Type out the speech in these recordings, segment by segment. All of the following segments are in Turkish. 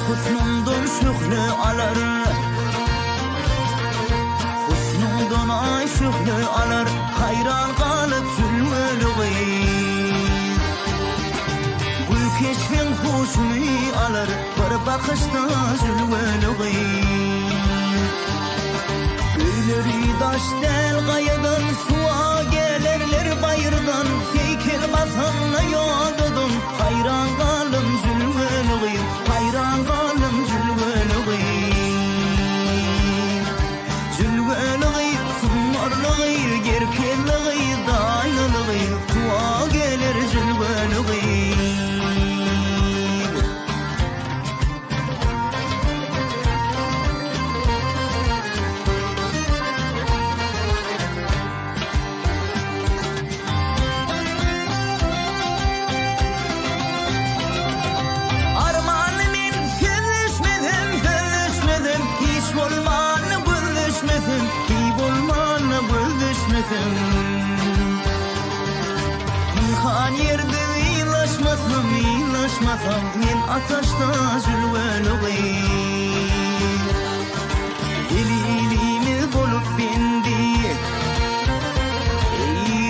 husnundan şükrü alar. Husnundan ay şükrü alar, hayran kalıp zülmülüğü. Gül keşfin huşunu alır, bir bakışta zülmülüğü. Gülleri daş del gayadan, suğa gelirler bayırdan. Heykel basanla yağdıdan, hayran kalım zülmülüğü, hayran kalım zülmülüğü. Zülmülüğü, sunmarlığı, gerkelliği, daylılığı, suğa gelir zülmülüğü. Pinhan yerde ilaşmasam men ataşta zülmülüğü. Delilimi bulup bindi,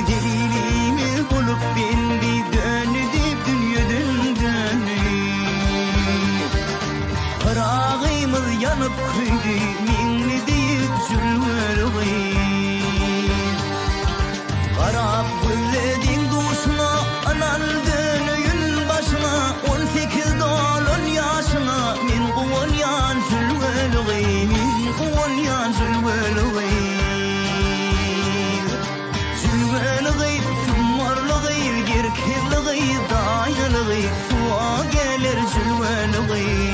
delilimi bulup bindi, dönüp dünyadan dönüp. Kırağımız yanıp kıydı, minni deyip zülmülüğü. Karab gülledin duşuna, anan dönüyün başına. 18 dolun yaşına, min kuvanyan zülmülüğü, min kuvanyan zülmülüğü. Zülmülüğü, sunmarlığı, gerkelliği, daylılığı, suğa gelir zülmülüğü.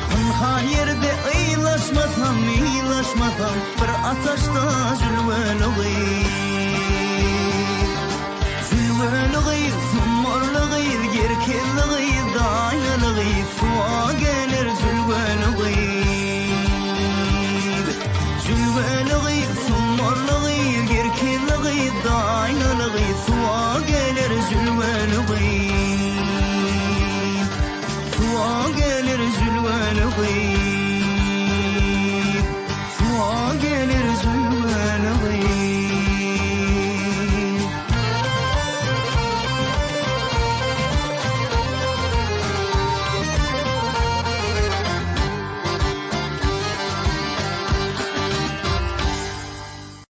Pinhan yerde ilaşmasam bir ataşta zülmülüğü. Zülmülüğü, sunmarlığı, gerkelliği, daylılığı, suğa gelir